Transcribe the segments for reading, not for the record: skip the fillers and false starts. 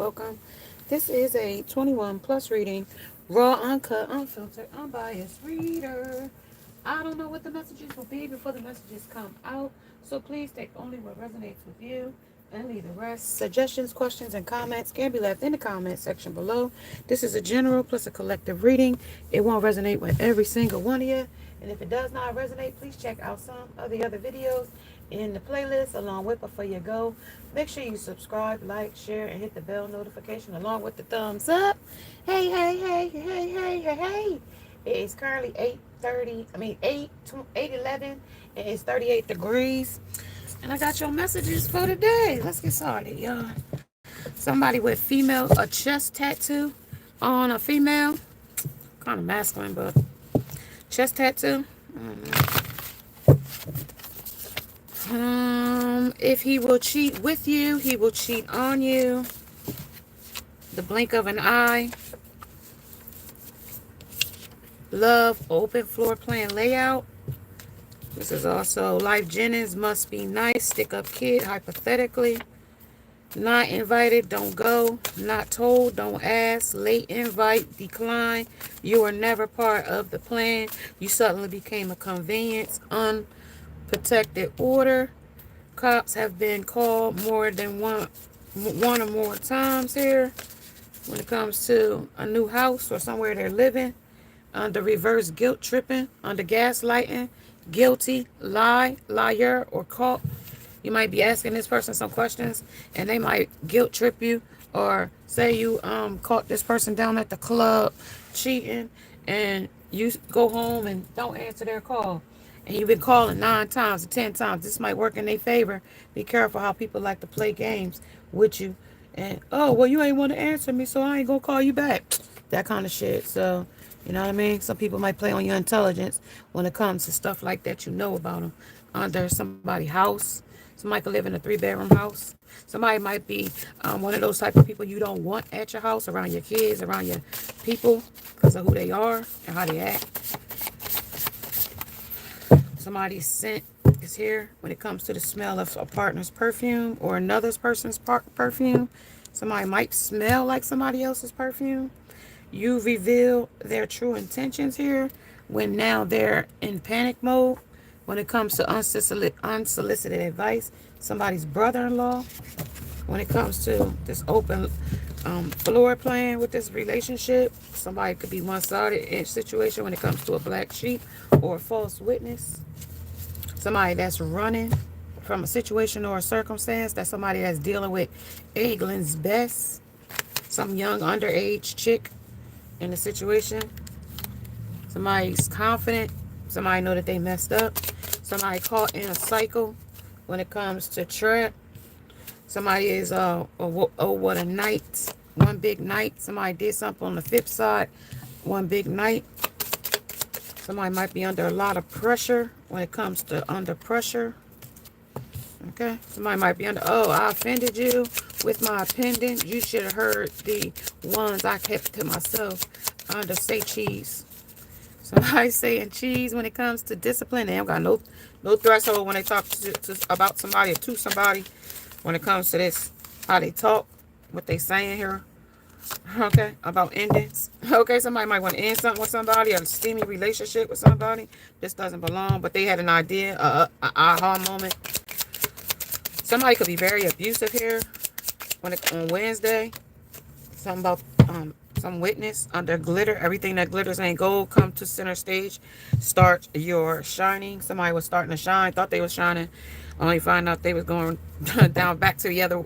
welcome. This is a 21 plus reading, raw, uncut, unfiltered, unbiased reader. I don't know what the messages will be before the messages come out, so please take only what resonates with you and leave the rest. Suggestions, questions, and comments can be left in the comment section below. This is a general plus a collective reading. It won't resonate with every single one of you, and if it does not resonate, please check out some of the other videos in the playlist along with Before You Go. Make sure you subscribe, like, share, and hit the bell notification along with the thumbs up. Hey, hey, hey, hey, hey, hey, hey. It is currently 8:11, and it's 38 degrees. And I got your messages for today. Let's get started, y'all. Somebody with a chest tattoo on a female. Kind of masculine, but chest tattoo. If he will cheat with you, he will cheat on you. The blink of an eye. Love, open floor plan layout. This is also Life Jennings, must be nice, stick up kid, hypothetically. Not invited, don't go. Not told, don't ask. Late invite, decline. You were never part of the plan. You suddenly became a convenience, unprotected order. Cops have been called more than one or more times here when it comes to a new house or somewhere they're living. Under reverse guilt tripping, under gaslighting, guilty, liar, or caught. You might be asking this person some questions and they might guilt trip you, or say you caught this person down at the club cheating and you go home and don't answer their call. And you've been calling 9 times or 10 times. This might work in their favor. Be careful how people like to play games with you. And, oh, well, you ain't want to answer me, so I ain't going to call you back. That kind of shit. So, you know what I mean? Some people might play on your intelligence when it comes to stuff like that you know about them. Under somebody's house. Somebody could live in a 3-bedroom house. Somebody might be one of those type of people you don't want at your house, around your kids, around your people, because of who they are and how they act. Somebody's scent is here when it comes to the smell of a partner's perfume or another person's perfume. Somebody might smell like somebody else's perfume. You reveal their true intentions here when now they're in panic mode. When it comes to unsolicited advice, somebody's brother-in-law. When it comes to this open floor plan with this relationship, somebody could be one-sided situation when it comes to a black sheep or a false witness. Somebody that's running from a situation or a circumstance. That's somebody that's dealing with Eglin's best. Some young underage chick in the situation. Somebody's confident. Somebody know that they messed up. Somebody caught in a cycle when it comes to trap. Somebody is oh what a night. One big night. Somebody did something on the flip side. One big night. Somebody might be under a lot of pressure when it comes to under pressure. Okay. Somebody might be under, oh, I offended you with my pendant. You should have heard the ones I kept to myself. Under say cheese. Somebody saying cheese when it comes to discipline. They don't got no threshold when they talk about somebody or to somebody. When it comes to this, how they talk, what they saying here. Okay, about endings. Okay, somebody might want to end something with somebody, a steamy relationship with somebody. This doesn't belong, but they had an idea, a aha moment. Somebody could be very abusive here on Wednesday. Something about some witness under glitter. Everything that glitters ain't gold. Come to center stage. Start your shining. Somebody was starting to shine. Thought they was shining. Only find out they was going down back to the other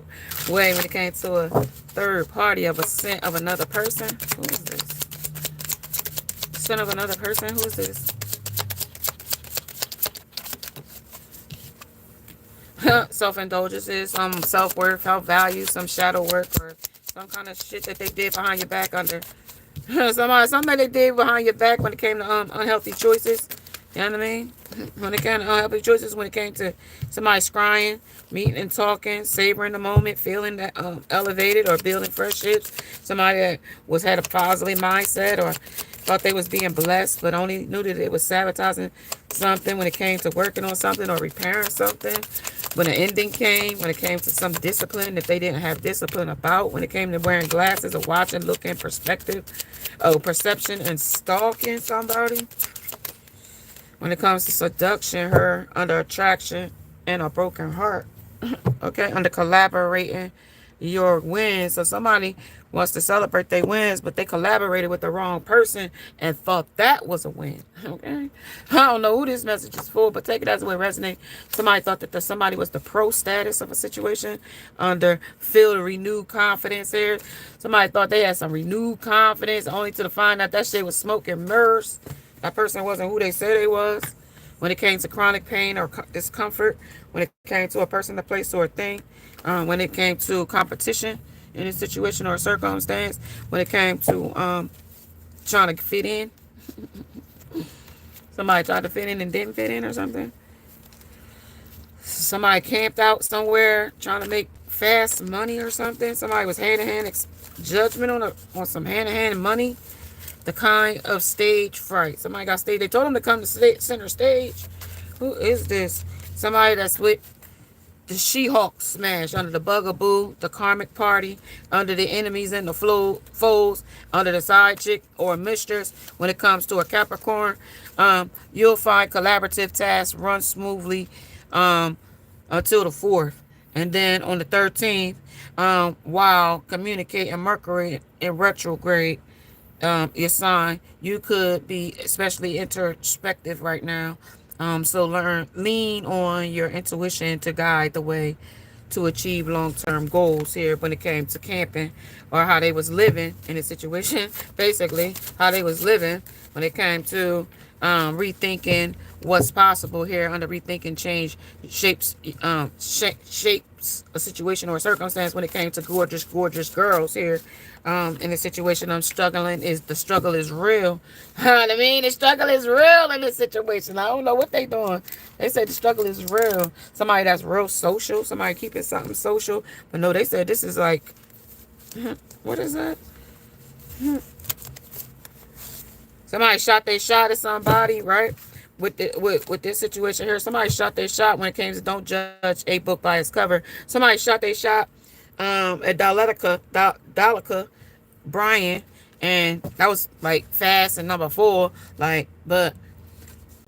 way when it came to a third party of a scent of another person. Who is this? Scent of another person. Who is this? Self-indulgences, some self-worth, self-value, some shadow work, or some kind of shit that they did behind your back under somebody they did behind your back when it came to unhealthy choices. You know what I mean? When it came to unhealthy choices, when it came to somebody scrying, meeting and talking, savoring the moment, feeling that elevated or building friendships. Somebody that had a positive mindset or thought they was being blessed, but only knew that it was sabotaging something when it came to working on something or repairing something. When the ending came, when it came to some discipline that they didn't have discipline about, when it came to wearing glasses or watching, looking, perspective, perception, and stalking somebody. When it comes to seduction, her under attraction and a broken heart. Okay, under collaborating your wins. So somebody wants to celebrate their wins, but they collaborated with the wrong person and thought that was a win. Okay, I don't know who this message is for, but take it as it will resonate. Somebody thought that somebody was the pro status of a situation under feel the renewed confidence here. Somebody thought they had some renewed confidence, only to find out that shit was smoke and mirrors. That person wasn't who they said they was. When it came to chronic pain or discomfort, when it came to a person, a place, or a thing, when it came to competition in a situation or a circumstance, when it came to trying to fit in, somebody tried to fit in and didn't fit in or something. Somebody camped out somewhere trying to make fast money or something. Somebody was hand-to-hand judgment on some hand-to-hand money. The kind of stage fright. Somebody got stage. They told them to come to center stage. Who is this? Somebody that's with the She-Hulk smash, under the bugaboo, the karmic party, under the enemies and the foes, under the side chick or mistress. When it comes to a Capricorn, you'll find collaborative tasks run smoothly until the 4th. And then on the 13th, while communicating Mercury in retrograde, your sign, you could be especially introspective right now. So lean on your intuition to guide the way to achieve long-term goals here when it came to camping or how they was living in a situation. Basically, how they was living when it came to rethinking what's possible here under rethinking change shapes a situation or a circumstance when it came to gorgeous girls here. In the situation I'm struggling, the struggle is real. You know what I mean? The struggle is real in this situation. I don't know what they doing. They said the struggle is real. Somebody that's real social, somebody keeping something social. But no, they said this is like, what is that? Somebody shot their shot at somebody, right? With this situation here, somebody shot their shot when it came to don't judge a book by its cover. Somebody shot their shot at Dalika Brian, and that was like fast and number 4, like, but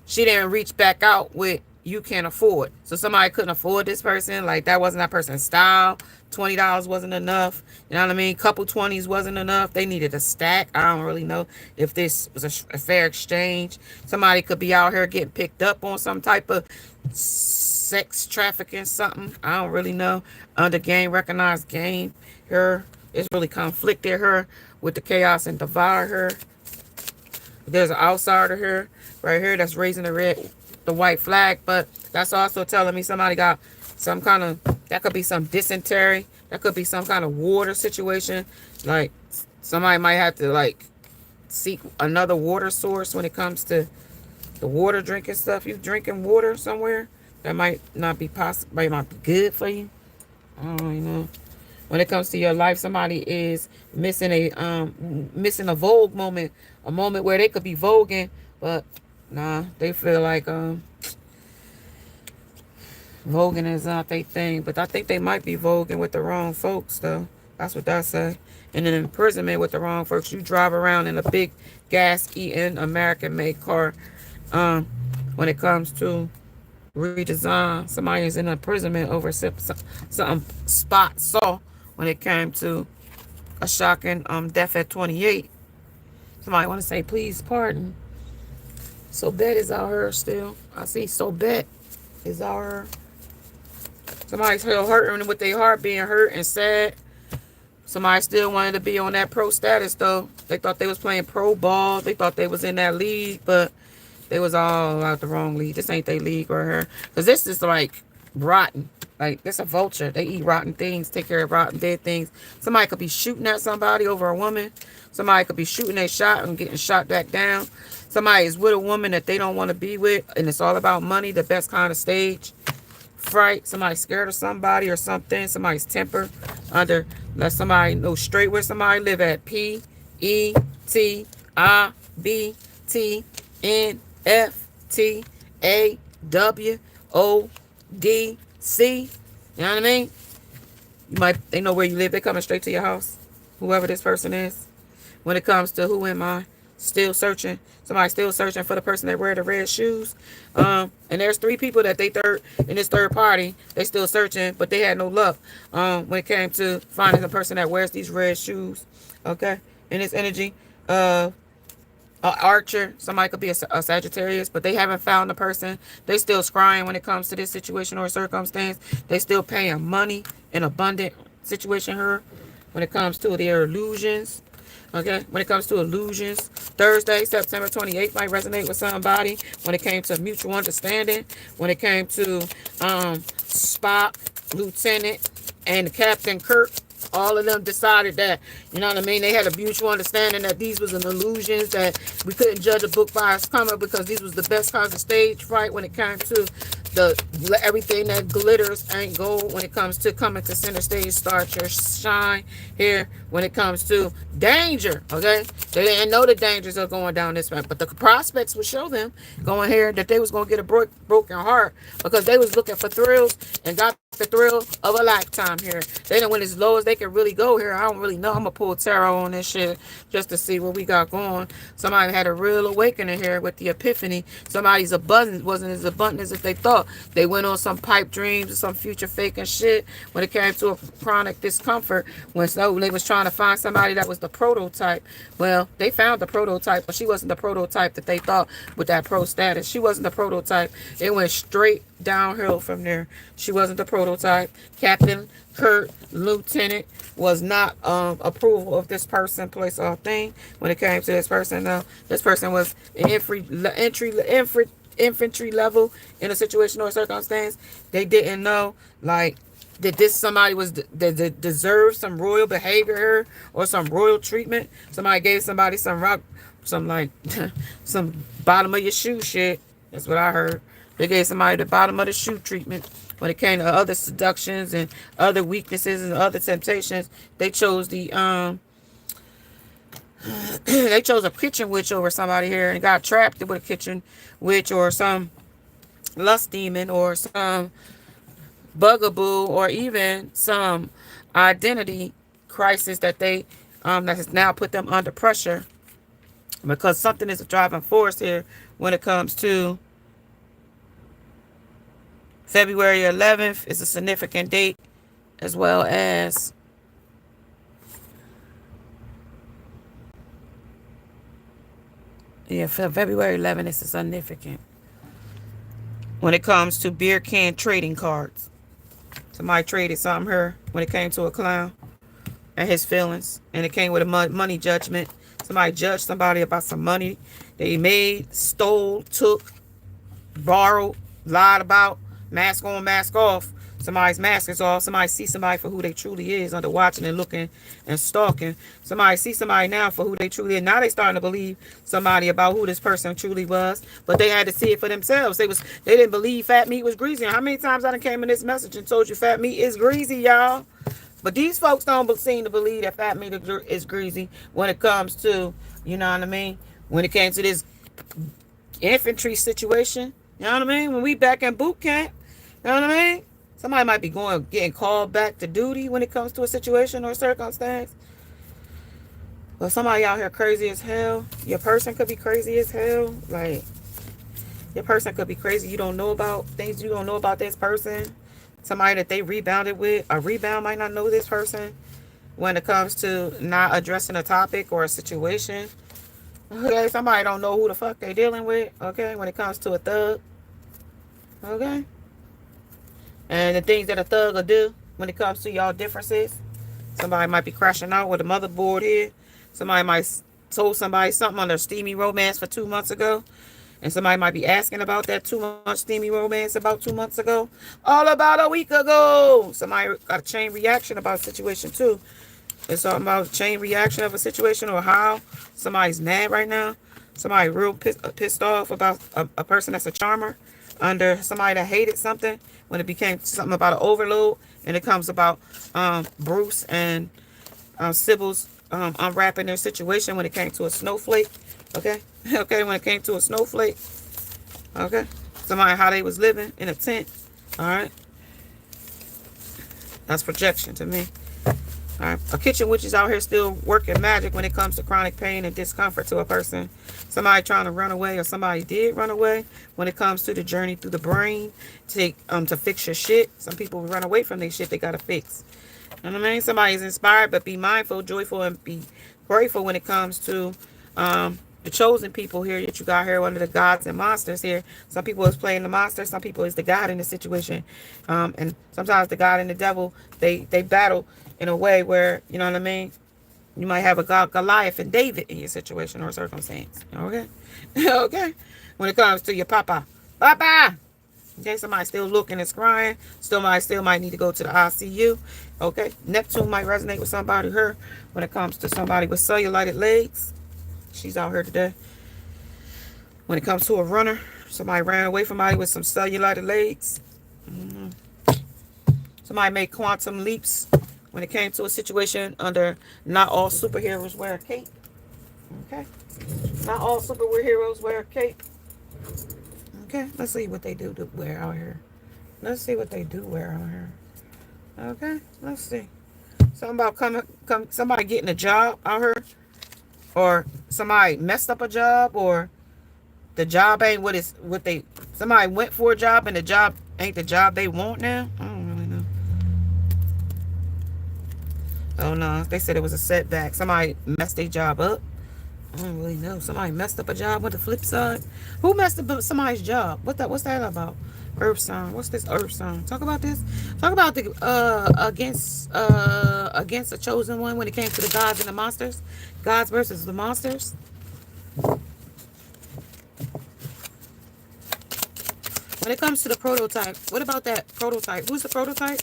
she didn't reach back out with you can't afford. So somebody couldn't afford this person, like that wasn't that person's style. $20 wasn't enough, you know what I mean? Couple 20s wasn't enough. They needed a stack. I don't really know if this was a fair exchange. Somebody could be out here getting picked up on some type of sex trafficking something. I don't really know. Under game, recognized game here. It's really conflicted her with the chaos and devour her. There's an outsider here, right here, that's raising the white flag, but that's also telling me somebody got some kind of, that could be some dysentery, that could be some kind of water situation, like somebody might have to like seek another water source when it comes to the water drinking stuff. You drinking water somewhere that might not be possible, might not be good for you. I don't really know. When it comes to your life, somebody is missing a vogue moment, a moment where they could be voguing, but nah, they feel like voguing is not their thing. But I think they might be voguing with the wrong folks, though. That's what that say. And an imprisonment with the wrong folks. You drive around in a big gas-eating American-made car. When it comes to redesign, somebody is in imprisonment over something Spot saw when it came to a shocking death at 28. Somebody want to say, please pardon. So bet is out here still. I see so bet is out here. Somebody's still hurting with their heart, being hurt and sad. Somebody still wanted to be on that pro status though. They thought they was playing pro ball. They thought they was in that league, but they was all out the wrong league. This ain't their league right here. Because this is like rotten. Like, this a vulture. They eat rotten things, take care of rotten dead things. Somebody could be shooting at somebody over a woman. Somebody could be shooting a shot and getting shot back down. Somebody is with a woman that they don't want to be with, and it's all about money, the best kind of stage fright. Somebody's scared of somebody or something. Somebody's temper let somebody know straight where somebody live at. P-E-T-I B T N F T A W O D C. You know what I mean? They know where you live. They coming straight to your house. Whoever this person is. When it comes to who am I, still searching. Somebody still searching for the person that wear the red shoes. And there's 3 people that in this third party. They still searching, but they had no luck. When it came to finding the person that wears these red shoes. Okay, in this energy. Archer, somebody could be a Sagittarius, but they haven't found the person. They still scrying when it comes to this situation or circumstance. They still paying money in abundant situation here when it comes to their illusions. Okay, when it comes to illusions, Thursday, September 28th might resonate with somebody when it came to mutual understanding, when it came to Spock, Lieutenant, and Captain Kirk. All of them decided that, you know what I mean, they had a mutual understanding that these was an illusions, that we couldn't judge a book by its cover because these was the best kinds of stage fright when it came to everything that glitters ain't gold. When it comes to coming to center stage, start your shine here. When it comes to danger, okay, they didn't know the dangers of going down this way, but the prospects would show them going here that they was going to get a broken heart because they was looking for thrills and got the thrill of a lifetime here. They done went as low as they can really go here. I don't really know. I'm gonna pull tarot on this shit just to see what we got going. Somebody had a real awakening here with the epiphany. Somebody's abundance wasn't as abundant as if they thought. They went on some pipe dreams or some future faking shit when it came to a chronic discomfort. When they was trying to find somebody that was the prototype. Well, they found the prototype, but she wasn't the prototype that they thought with that pro status. She wasn't the prototype. It went straight downhill from there. She wasn't the prototype. Captain Kurt Lieutenant was not approval of this person, place, or thing. When it came to this person, though, this person was infantry level in a situation or circumstance. They didn't know, like, that this somebody was that deserved some royal behavior or some royal treatment. Somebody gave somebody some some bottom of your shoe shit. That's what I heard. They gave somebody the bottom of the shoe treatment. When it came to other seductions and other weaknesses and other temptations, they chose they chose a kitchen witch over somebody here and got trapped with a kitchen witch or some lust demon or some bugaboo or even some identity crisis that that has now put them under pressure, because something is a driving force here when it comes to February 11th is a significant date, as well as February 11th is significant when it comes to beer can trading cards. Somebody traded something here when it came to a clown and his feelings, and it came with a money judgment. Somebody judged somebody about some money they made, stole, took, borrowed, lied about. Mask on, mask off. Somebody's mask is off. Somebody see somebody for who they truly is, under watching and looking and stalking. Somebody see somebody now for who they truly is. Now they starting to believe somebody about who this person truly was, but they had to see it for themselves. They didn't believe fat meat was greasy. How many times I done came in this message and told you fat meat is greasy, y'all? But these folks don't seem to believe that fat meat is greasy when it comes to, you know what I mean, when it came to this infantry situation. You know what I mean? When we back in boot camp, you know what I mean? Somebody might be getting called back to duty when it comes to a situation or circumstance. But somebody out here crazy as hell. Your person could be crazy as hell. Like, your person could be crazy. You don't know about things. You don't know about this person. Somebody that they rebounded with. A rebound might not know this person when it comes to not addressing a topic or a situation. Okay, somebody don't know who the fuck they dealing with. Okay, when it comes to a thug. Okay. And the things that a thug will do when it comes to y'all differences. Somebody might be crashing out with a motherboard here. Somebody might told somebody something on their steamy romance for 2 months ago. And somebody might be asking about that 2 month steamy romance about 2 months ago. All about a week ago. Somebody got a chain reaction about a situation too. It's talking about a chain reaction of a situation or how somebody's mad right now. Somebody real pissed off about a person that's a charmer under somebody that hated something. When it became something about an overload, and it comes about Bruce and Sybil's unwrapping their situation when it came to a snowflake. Okay, Okay, when it came to a snowflake. Okay. Somebody, how they was living in a tent. All right. That's projection to me. All right. A kitchen witch is out here still working magic when it comes to chronic pain and discomfort to a person. Somebody trying to run away, or somebody did run away when it comes to the journey through the brain to fix your shit. Some people run away from their shit they gotta fix. You know what I mean? Somebody's inspired, but be mindful, joyful, and be grateful when it comes to the chosen people here that you got here, under the gods and monsters here. Some people is playing the monster, some people is the God in the situation. And sometimes the God and the devil, they battle in a way where, you know what I mean? You might have a Goliath and David in your situation or circumstance. Okay? Okay? When it comes to your papa. Papa! Okay, somebody still looking and crying. Still might need to go to the ICU. Okay? Neptune might resonate with somebody here when it comes to somebody with cellulited legs. She's out here today. When it comes to a runner, somebody ran away from somebody with some cellulited legs. Somebody made quantum leaps when it came to a situation under not all superheroes wear a cape. Okay? Not all superheroes wear a cape. Okay? Let's see what they do to wear out here. Let's see what they do wear out here. Okay? Let's see. Something about somebody getting a job out here. Or somebody messed up a job, or the job ain't somebody went for a job and the job ain't the job they want now. I don't really know. Oh no, they said it was a setback. Somebody messed their job up. I don't really know. Somebody messed up a job with the flip side. Who messed up somebody's job? What's that about? Earth sign. What's this earth sign? Talk about this. Talk about the against a chosen one when it came to the gods and the monsters. Gods versus the monsters. When it comes to the prototype, what about that prototype? Who's the prototype?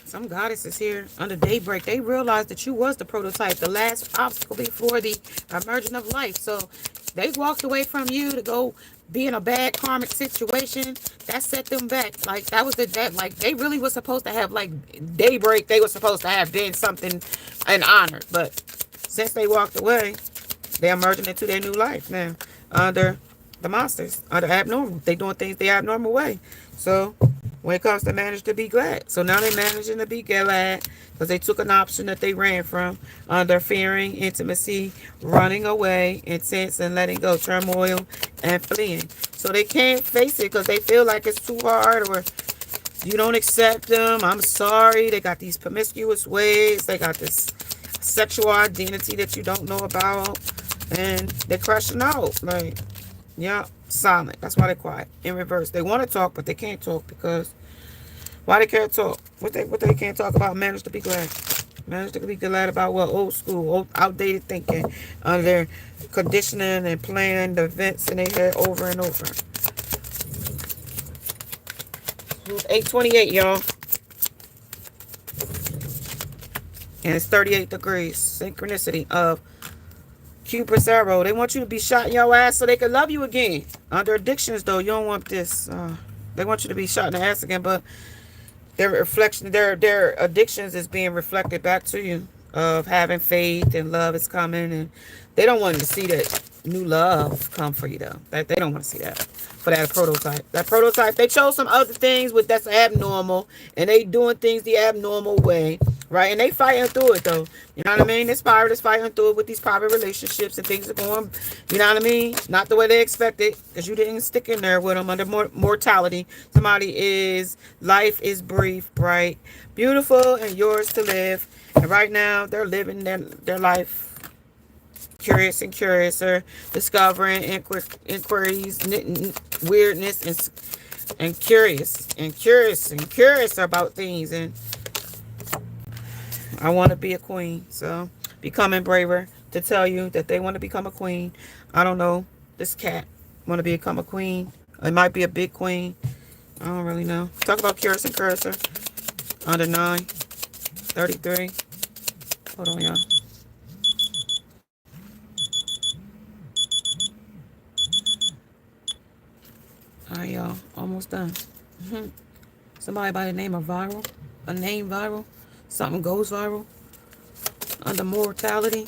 Some goddesses here under daybreak. They realized that you was the prototype, the last obstacle before the emergence of life. So they walked away from you to go be in a bad karmic situation. That set them back. Like that was like they really was supposed to have, like, daybreak. They were supposed to have been something and honored. But since they walked away, they're emerging into their new life now under the monsters, under abnormal. They doing things the abnormal way. So when it comes to manage to be glad. So now they're managing to be glad because they took an option that they ran from under fearing, intimacy, running away, intense, and letting go, turmoil, and fleeing. So they can't face it because they feel like it's too hard, or you don't accept them. I'm sorry. They got these promiscuous ways. They got this sexual identity that you don't know about. And they're crashing out. Like, yeah, silent. That's why they're quiet. In reverse. They want to talk, but they can't talk because why they can't talk? What they can't talk about? Manage to be glad. Manage to be glad about what? Old school, outdated thinking, their conditioning and playing the events in their head over and over. 8:28, y'all. And it's 38 degrees. Synchronicity of Cupid's arrow. They want you to be shot in your ass so they can love you again. Under addictions, though, you don't want this. They want you to be shot in the ass again, but their reflection, their addictions is being reflected back to you of having faith and love is coming, and they don't want to see that new love come for you though. That they don't want to see that for that prototype. That prototype, they chose some other things with that's abnormal, and they doing things the abnormal way, right? And they fighting through it though. You know what I mean? This pirate is fighting through it with these private relationships, and things are going, you know what I mean? Not the way they expected, because you didn't stick in there with them under mortality. Somebody is, life is brief, bright, beautiful, and yours to live. And right now, they're living their life curious and curiouser, discovering inquiries, weirdness, and curious about things. And I want to be a queen, so becoming braver to tell you that they want to become a queen. I don't know. This cat want to become a queen. It might be a big queen. I don't really know. Talk about curious and curiouser. Under 9, 33. Hold on, y'all. Alright, y'all. Almost done. Somebody by the name of viral. A name viral. Something goes viral. Under mortality.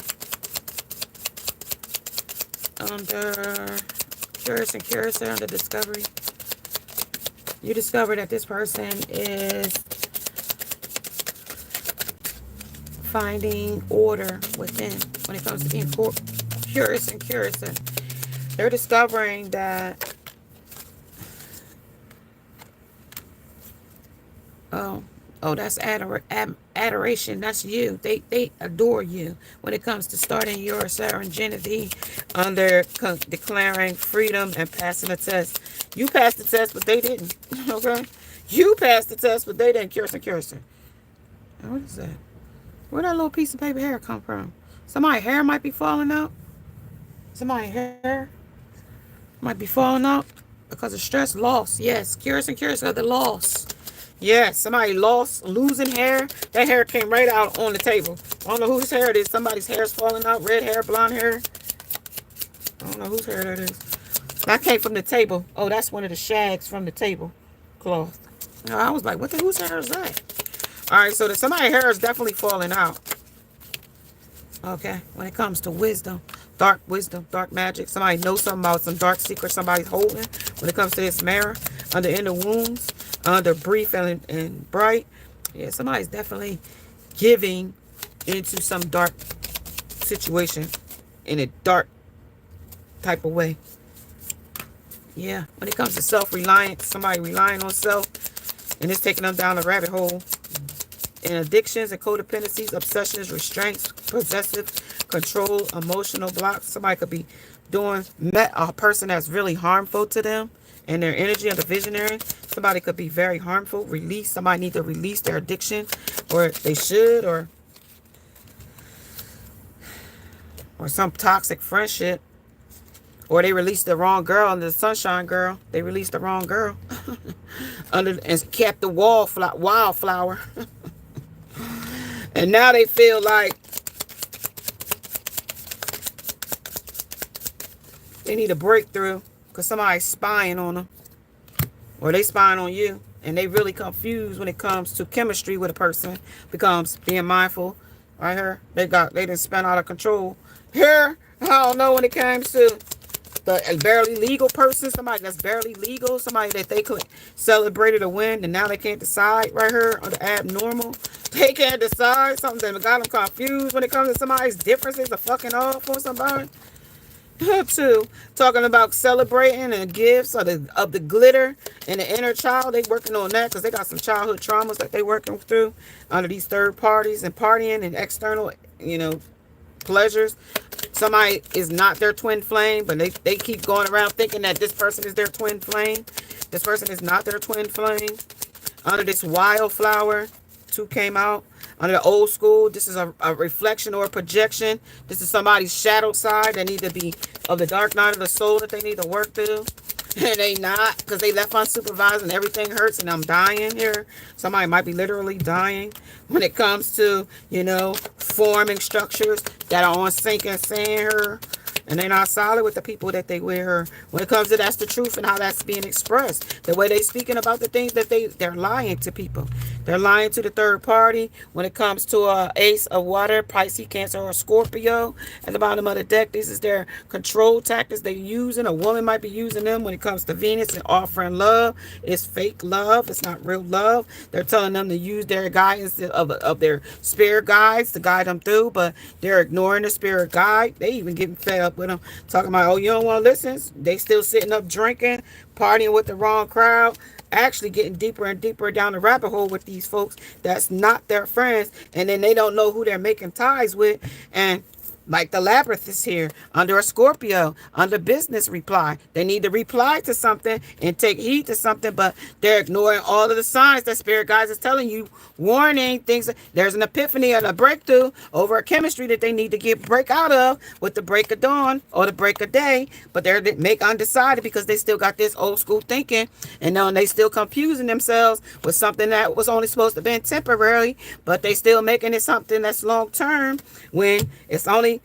under curious and curious under discovery. You discover that this person is finding order within when it comes to being curious and curious. They're discovering that, that's adoration. That's you. They adore you when it comes to starting your serenity under declaring freedom and passing the test. You passed the test, but they didn't. Okay? You passed the test, but they didn't. Curious and curious. What is that? Where that little piece of paper hair come from? Somebody's hair might be falling out. Somebody's hair might be falling out because of stress, loss. Yes, curious and curious of the loss. Yes, somebody losing hair. That hair came right out on the table. I don't know whose hair it is. Somebody's hair's falling out. Red hair, blonde hair. I don't know whose hair that is. That came from the table. Oh, that's one of the shags from the table cloth. I was like, whose hair is that? All right, so somebody's hair is definitely falling out. Okay, when it comes to wisdom, dark magic. Somebody knows something about some dark secret somebody's holding. When it comes to this mirror, under inner wounds, under brief and bright. Yeah, somebody's definitely giving into some dark situation in a dark type of way. Yeah, when it comes to self-reliance, somebody relying on self, and it's taking them down a rabbit hole. In addictions and codependencies, obsessions, restraints, possessive, control, emotional blocks. Somebody could be met a person that's really harmful to them and their energy of the visionary. Somebody could be very harmful. Release. Somebody need to release their addiction, or they should, or some toxic friendship. Or they released the wrong girl under the sunshine girl. They released the wrong girl and kept the wildflower. And now they feel like they need a breakthrough because somebody's spying on them. Or they spying on you. And they really confused when it comes to chemistry with a person. Becomes being mindful. Right here. They done spent out of control. Here, I don't know when it comes to the barely legal person. Somebody that's barely legal. Somebody that they could celebrated a win and now they can't decide right here on the abnormal. They can't decide. Something that got them confused when it comes to somebody's differences of fucking off or somebody. Too. Talking about celebrating and gifts of the glitter and the inner child. They working on that because they got some childhood traumas that they working through under these third parties and partying and external, pleasures. Somebody is not their twin flame, but they keep going around thinking that this person is their twin flame. This person is not their twin flame. Under this wildflower, 2 came out. Under the old school, this is a reflection or a projection. This is somebody's shadow side that need to be of the dark night of the soul that they need to work through. And they not, because they left unsupervised and everything hurts and I'm dying here. Somebody might be literally dying when it comes to, forming structures that are on sink and sand here. And they're not solid with the people that they with her. When it comes to that's the truth and how that's being expressed. The way they speaking about the things that they're lying to people. They're lying to the third party. When it comes to a ace of water, Pisces, Cancer, or Scorpio. At the bottom of the deck, this is their control tactics they're using. A woman might be using them when it comes to Venus and offering love. It's fake love. It's not real love. They're telling them to use their guidance of their spirit guides to guide them through. But they're ignoring the spirit guide. They even getting fed up with them, talking about, oh, you don't want to listen. They still sitting up drinking, partying with the wrong crowd, actually getting deeper and deeper down the rabbit hole with these folks that's not their friends, and then they don't know who they're making ties with. And like the labyrinth is here under a Scorpio, under business reply. They need to reply to something and take heed to something, but they're ignoring all of the signs that spirit guides is telling you. Warning, things. There's an epiphany and a breakthrough over a chemistry that they need to break out of with the break of dawn or the break of day, but they're undecided because they still got this old school thinking, and now they still confusing themselves with something that was only supposed to be temporary, but they still making it something that's long term when it's only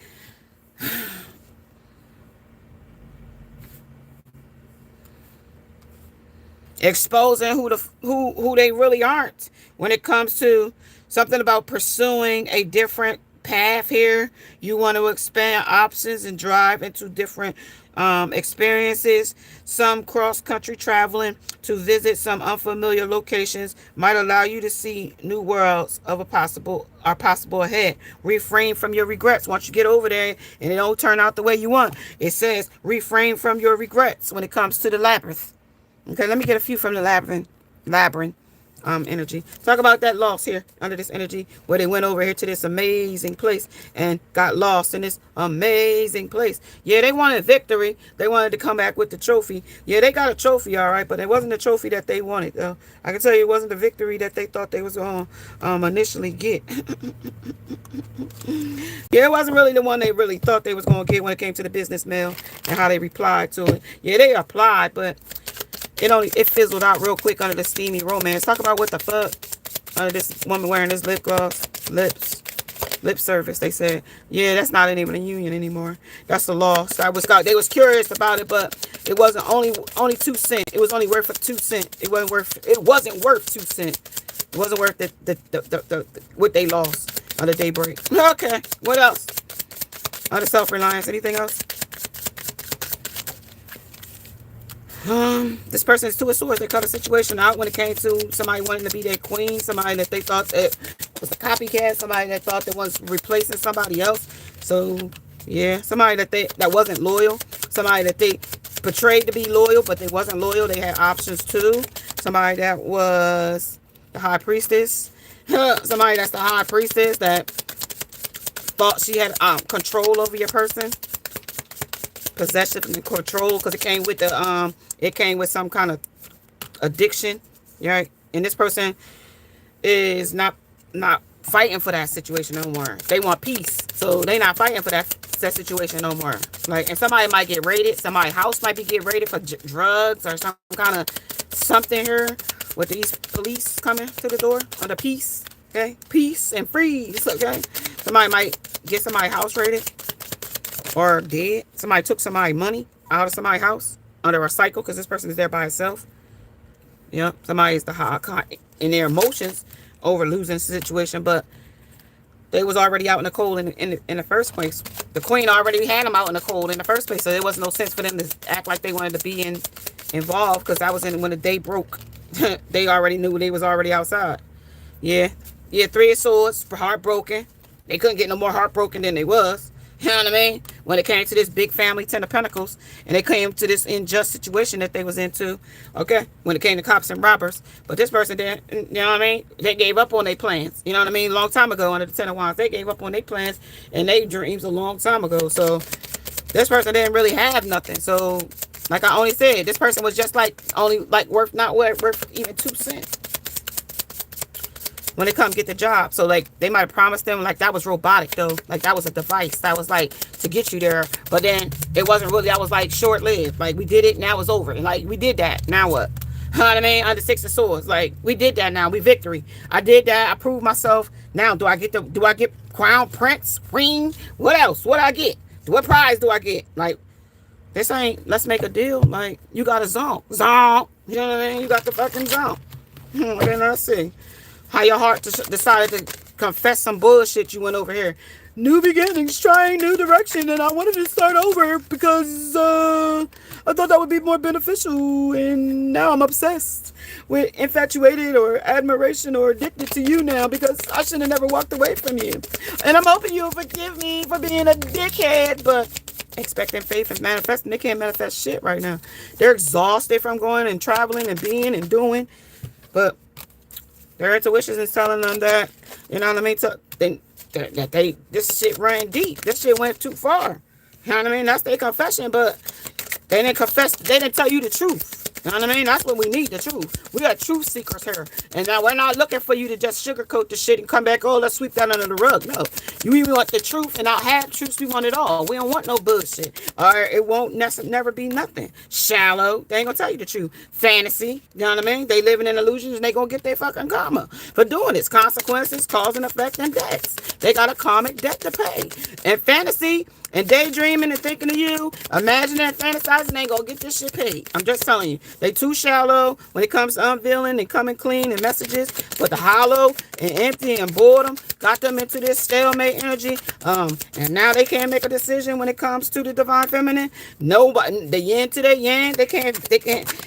exposing who they really aren't when it comes to something about pursuing a different path here. You want to expand options and drive into different experiences. Some cross-country traveling to visit some unfamiliar locations might allow you to see new worlds of a possible ahead. Refrain from your regrets. Once you get over there and it don't turn out the way you want, it says refrain from your regrets when it comes to the labyrinth. Okay, let me get a few from the labyrinth energy. Talk about that loss here under this energy where they went over here to this amazing place and got lost in this amazing place. Yeah, they wanted victory. They wanted to come back with the trophy. Yeah, they got a trophy, all right, but it wasn't the trophy that they wanted. I can tell you it wasn't the victory that they thought they was going to initially get. Yeah, it wasn't really the one they really thought they was going to get when it came to the business mail and how they replied to it. Yeah, they applied, but it fizzled out real quick under the steamy romance. Talk about what the fuck under this woman wearing this lip gloss, lip service. They said, yeah, that's not even a union anymore. That's a loss. They was curious about it, but it wasn't only 2 cents. It was only worth 2 cents. It wasn't worth 2 cents. It wasn't worth the what they lost on the daybreak. Okay, what else? Under self-reliance. Anything else? This person is 2 of Swords. They cut a situation out when it came to somebody wanting to be their queen, somebody that they thought that was a copycat, somebody that thought that was replacing somebody else. So yeah, somebody that wasn't loyal, somebody that they portrayed to be loyal, but they wasn't loyal. They had options too. Somebody that was the High Priestess, somebody that's the High Priestess that thought she had control over your person. Possession and control, because it came with some kind of addiction, right? And this person is not fighting for that situation no more. They want peace, so they not fighting for that situation no more. Like, and somebody might get raided. Somebody's house might be get raided for drugs or some kind of something here with these police coming to the door on the peace. Okay, peace and freeze. Okay, somebody might get somebody's house raided. Or dead. Somebody took somebody's money out of somebody's house under a cycle because this person is there by itself. Yep. Somebody is in their emotions over losing the situation, but they was already out in the cold in the first place. The queen already had them out in the cold in the first place, so there was no sense for them to act like they wanted to be involved, because that was when the day broke. They already knew they was already outside. Yeah. Yeah, 3 of Swords, heartbroken. They couldn't get no more heartbroken than they was. You know what I mean? When it came to this big family, 10 of Pentacles, and they came to this unjust situation that they was into, okay? When it came to cops and robbers. But this person didn't, you know what I mean? They gave up on their plans. You know what I mean? Long time ago under the 10 of Wands. They gave up on their plans and their dreams a long time ago. So this person didn't really have nothing. So, like I only said, this person was just not worth even 2 cents. When they come get the job. So like they might have promised them, like that was robotic though, like that was a device that was like to get you there, but then it wasn't really. That was like short-lived. Like we did it, now it's over. And like we did that, now what? You know what I mean? Under 6 of Swords, like we did that, now we victory. I did that, I proved myself. Now do I get crown, prince, ring? What else? What I get? What prize do I get? Like this ain't let's make a deal. Like you got a zone, you know what I mean? You got the fucking zone. Then let's see how your heart decided to confess some bullshit you went over here. New beginnings, trying new direction, and I wanted to start over because I thought that would be more beneficial, and now I'm obsessed with infatuated or admiration or addicted to you now because I should have never walked away from you. And I'm hoping you'll forgive me for being a dickhead, but expecting faith and manifesting, they can't manifest shit right now. They're exhausted from going and traveling and being and doing, but their intuition is telling them that, you know what I mean, this shit ran deep. This shit went too far. You know what I mean? That's their confession, but they didn't confess. They didn't tell you the truth. You know what I mean? That's what we need, the truth. We got truth seekers here. And now we're not looking for you to just sugarcoat the shit and come back, oh, let's sweep that under the rug. No. You even want the truth and not have truth. We want it all. We don't want no bullshit. Or it won't never be nothing. Shallow. They ain't gonna tell you the truth. Fantasy. You know what I mean? They living in illusions and they gonna get their fucking karma for doing this. Consequences, cause and effect, and debts. They got a karmic debt to pay. And fantasy and daydreaming and thinking of you, imagining and fantasizing, ain't gonna get this shit paid. I'm just telling you. They too shallow when it comes to unveiling and coming clean and messages. But the hollow and empty and boredom got them into this stalemate energy. And now they can't make a decision when it comes to the divine feminine. Nobody, the yin to the yang, they can't,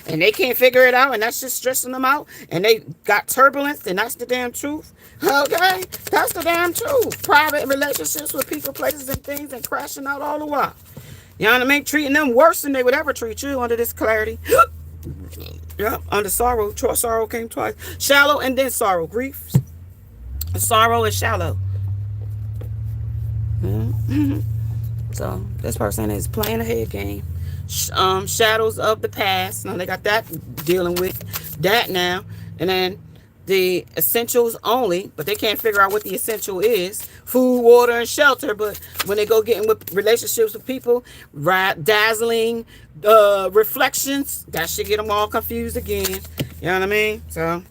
and they can't figure it out, and that's just stressing them out. And they got turbulence, and that's the damn truth. Okay, that's the damn truth. Private relationships with people, places, and things, and crashing out all the while. You know what I mean? Treating them worse than they would ever treat you under this clarity. Yeah, under sorrow. Sorrow came twice. Shallow and then sorrow. Grief, sorrow, and shallow. So this person is playing a head game. Shadows of the past. Now they got that dealing with that now. And then the essentials only, but they can't figure out what the essential is. Food, water, and shelter. But when they go getting with relationships with people, dazzling reflections, that should get them all confused again. You know what I mean? So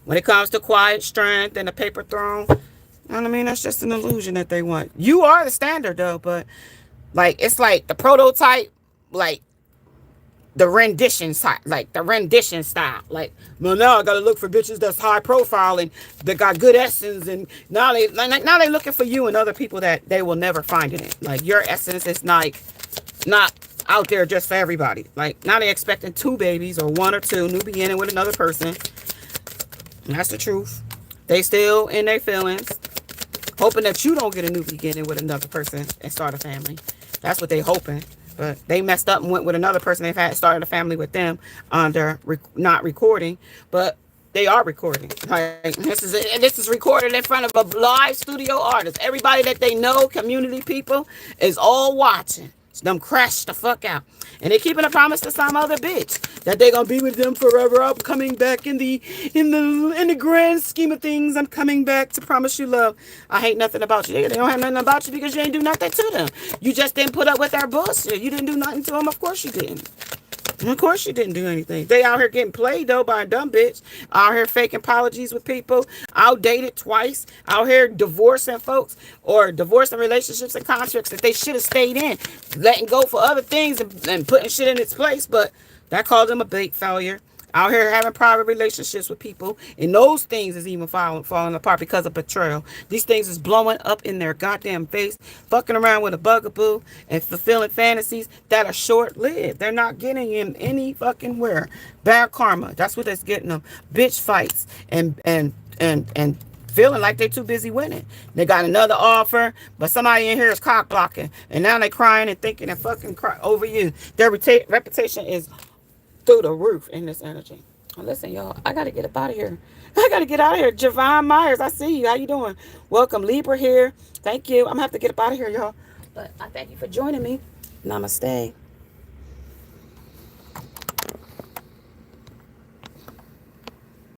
when it comes to quiet strength and the paper throne, you know what I mean? That's just an illusion that they want. You are the standard though, but like it's like the prototype, like the rendition style, like the rendition style. Like, well, now I gotta look for bitches that's high profile and that got good essence, and now they looking for you and other people that they will never find in it. Like your essence is not out there just for everybody. Like now they expecting 2 babies or 1 or 2, new beginning with another person. And that's the truth. They still in their feelings, hoping that you don't get a new beginning with another person and start a family. That's what they hoping. But they messed up and went with another person. They've had started a family with them under not recording, but they are recording. Like, this is recorded in front of a live studio artist. Everybody that they know, community people, is all watching. Them crash the fuck out. And they keeping a promise to some other bitch that they gonna be with them forever. I'm coming back in the grand scheme of things. I'm coming back to promise you love. I hate nothing about you. They don't have nothing about you because you ain't do nothing to them. You just didn't put up with their bullshit. You didn't do nothing to them. Of course you didn't. Of course you didn't do anything. They out here getting played though by a dumb bitch. Out here faking apologies with people. Outdated twice. Out here divorcing folks or divorcing relationships and contracts that they should have stayed in. Letting go for other things and putting shit in its place. But that called them a big failure. Out here having private relationships with people, and those things is even falling apart because of betrayal. These things is blowing up in their goddamn face, fucking around with a bugaboo and fulfilling fantasies that are short-lived. They're not getting him any fucking where. Bad karma. That's what it's getting them. Bitch fights and feeling like they're too busy winning. They got another offer, but somebody in here is cock blocking, and now they crying and thinking and fucking cry over you. Their reputation is through the roof in this energy. Well, listen, y'all, I gotta get up out of here. I gotta get out of here. Javon Myers, I see you. How you doing? Welcome, Libra here. Thank you. I'm gonna have to get up out of here, y'all. But I thank you for joining me. Namaste.